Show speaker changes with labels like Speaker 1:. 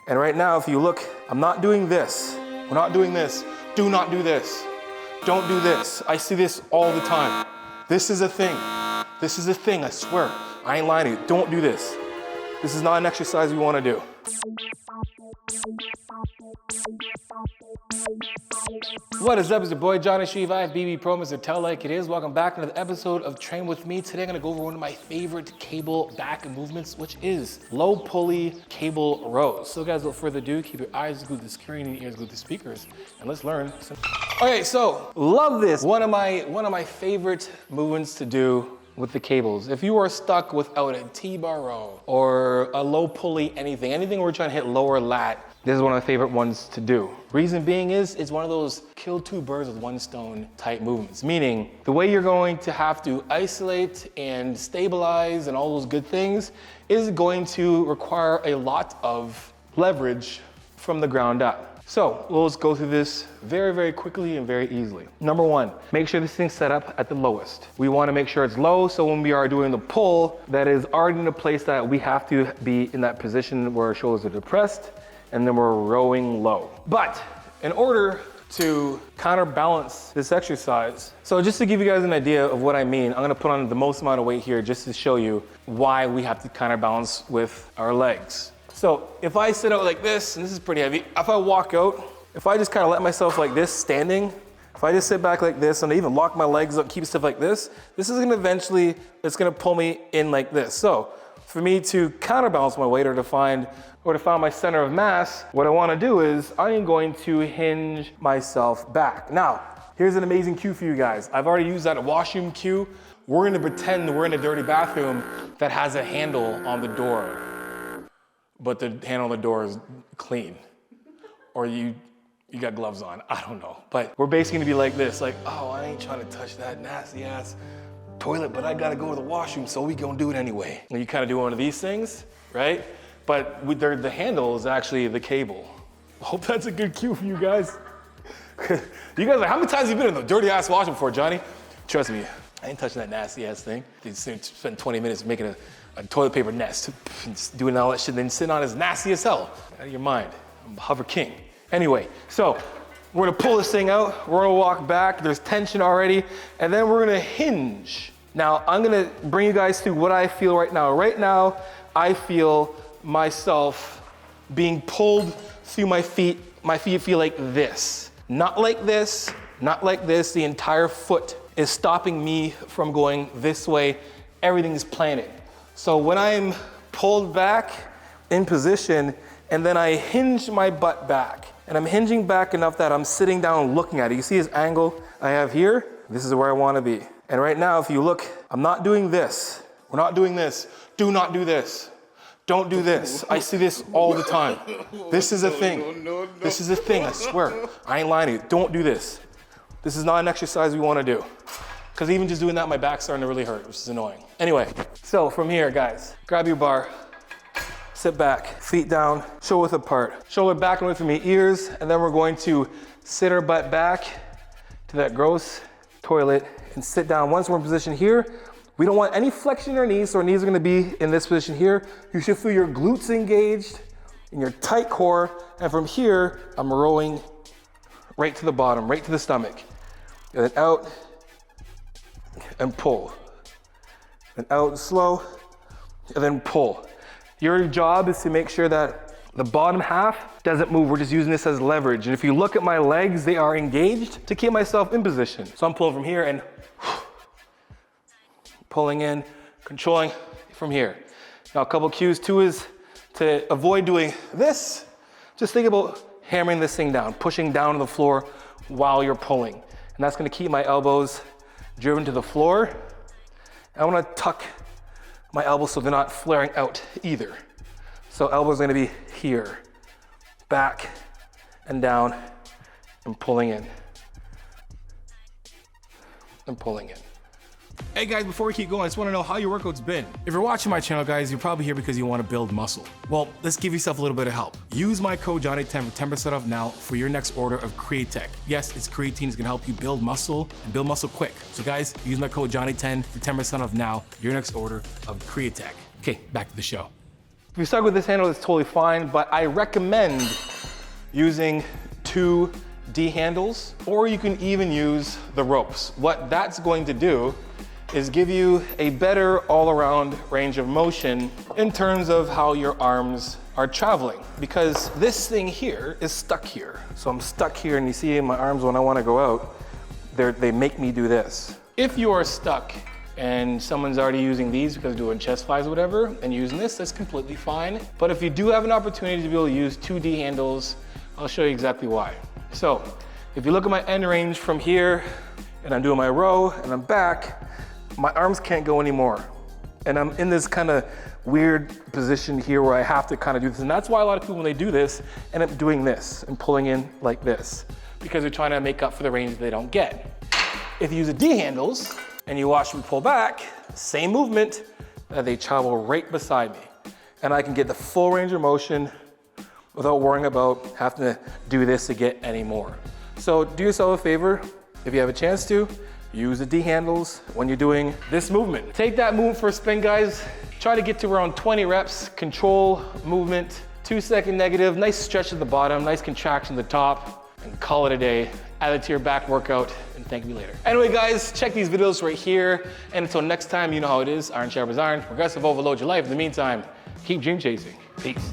Speaker 1: And right now, if you look, I'm not doing this. We're not doing this. Do not do this. Don't do this. I see this all the time. This is a thing. This is a thing, I swear. I ain't lying to you. Don't do this. This is not an exercise we want to do. What is up? It's your boy Johnny Shreve. I have BB Pro, Mr. Tell Like It Is. Welcome back to another episode of Train With Me. Today I'm gonna go over one of my favorite cable back movements, which is low pulley cable rows. So guys, without further ado, keep your eyes glued to the screen and your ears glued to the speakers, and let's learn some. Okay, so love this. One of my favorite movements to do with the cables. If you are stuck without a T-bar row or a low pulley anything where we're trying to hit lower lat, this is one of my favorite ones to do. Reason being is, it's one of those kill two birds with one stone type movements. Meaning, the way you're going to have to isolate and stabilize and all those good things is going to require a lot of leverage from the ground up. So let's go through this very, very quickly and very easily. Number one, make sure this thing's set up at the lowest. We wanna make sure it's low, so when we are doing the pull, that is already in a place that we have to be in that position where our shoulders are depressed, and then we're rowing low. But in order to counterbalance this exercise, so just to give you guys an idea of what I mean, I'm gonna put on the most amount of weight here just to show you why we have to counterbalance with our legs. So if I sit out like this, and this is pretty heavy, if I walk out, if I just kind of let myself like this standing, if I just sit back like this and even lock my legs up, keep stuff like this is gonna eventually, it's gonna pull me in like this. So for me to counterbalance my weight or to find my center of mass, what I wanna do is I am going to hinge myself back. Now, here's an amazing cue for you guys. I've already used that washroom cue. We're gonna pretend we're in a dirty bathroom that has a handle on the door, but the handle on the door is clean. Or you got gloves on, I don't know. But we're basically gonna be like this, like, oh, I ain't trying to touch that nasty ass toilet, but I gotta go to the washroom, so we gonna do it anyway. And you kind of do one of these things, right? But with the handle is actually the cable. I hope that's a good cue for you guys. You guys are like, how many times have you been in the dirty ass washroom before, Johnny? Trust me, I ain't touching that nasty ass thing. You spend 20 minutes making a toilet paper nest, just doing all that shit, then sitting on as nasty as hell. Out of your mind, I'm Hover King. Anyway, so we're gonna pull this thing out, we're gonna walk back, there's tension already, and then we're gonna hinge. Now, I'm gonna bring you guys through what I feel right now. Right now, I feel myself being pulled through my feet. My feet feel like this. Not like this, not like this. The entire foot is stopping me from going this way. Everything is planted. So when I'm pulled back in position, and then I hinge my butt back, and I'm hinging back enough that I'm sitting down looking at it. You see this angle I have here? This is where I wanna be. And right now, if you look, I'm not doing this. We're not doing this. Do not do this. Don't do this. I see this all the time. This is a thing. This is a thing, I swear. I ain't lying to you. Don't do this. This is not an exercise we wanna do. Because even just doing that, my back's starting to really hurt, which is annoying. Anyway, so from here, guys, grab your bar, sit back, feet down, shoulder width apart. Shoulder back away from your ears, and then we're going to sit our butt back to that gross toilet and sit down. Once we're in position here, we don't want any flexion in our knees, so our knees are gonna be in this position here. You should feel your glutes engaged in your tight core, and from here, I'm rowing right to the bottom, right to the stomach. And then out and pull. And out and slow, and then pull. Your job is to make sure that the bottom half doesn't move. We're just using this as leverage. And if you look at my legs, they are engaged to keep myself in position. So I'm pulling from here and pulling in, controlling from here. Now a couple cues too is to avoid doing this. Just think about hammering this thing down, pushing down to the floor while you're pulling. And that's gonna keep my elbows driven to the floor. I wanna tuck my elbows so they're not flaring out either. So elbows are gonna be here, back and down, and pulling in, and pulling in. Hey guys, before we keep going, I just wanna know how your workout's been. If you're watching my channel, guys, you're probably here because you wanna build muscle. Well, let's give yourself a little bit of help. Use my code Johnny10 for 10% off now for your next order of Createch. Yes, it's creatine, it's gonna help you build muscle and build muscle quick. So guys, use my code Johnny10 for 10% off now, your next order of Createch. Okay, back to the show. If you're stuck with this handle, it's totally fine, but I recommend using 2 D handles, or you can even use the ropes. What that's going to do is give you a better all-around range of motion in terms of how your arms are traveling, because this thing here is stuck here. So I'm stuck here, and you see in my arms when I want to go out, they make me do this. If you are stuck and someone's already using these because they're doing chest flies or whatever, and using this, that's completely fine. But if you do have an opportunity to be able to use 2 D handles, I'll show you exactly why. So if you look at my end range from here, and I'm doing my row, and I'm back, my arms can't go anymore. And I'm in this kind of weird position here where I have to kind of do this. And that's why a lot of people, when they do this, end up doing this and pulling in like this, because they're trying to make up for the range they don't get. If you use the D handles, and you watch me pull back, same movement, they travel right beside me. And I can get the full range of motion without worrying about having to do this to get any more. So do yourself a favor, if you have a chance to, use the D handles when you're doing this movement. Take that movement for a spin, guys. Try to get to around 20 reps, control movement, 2-second negative, nice stretch at the bottom, nice contraction at the top, and call it a day. Add it to your back workout, and thank me later. Anyway, guys, check these videos right here. And until next time, you know how it is. Iron sharpens iron. Progressive overload your life. In the meantime, keep dream chasing. Peace.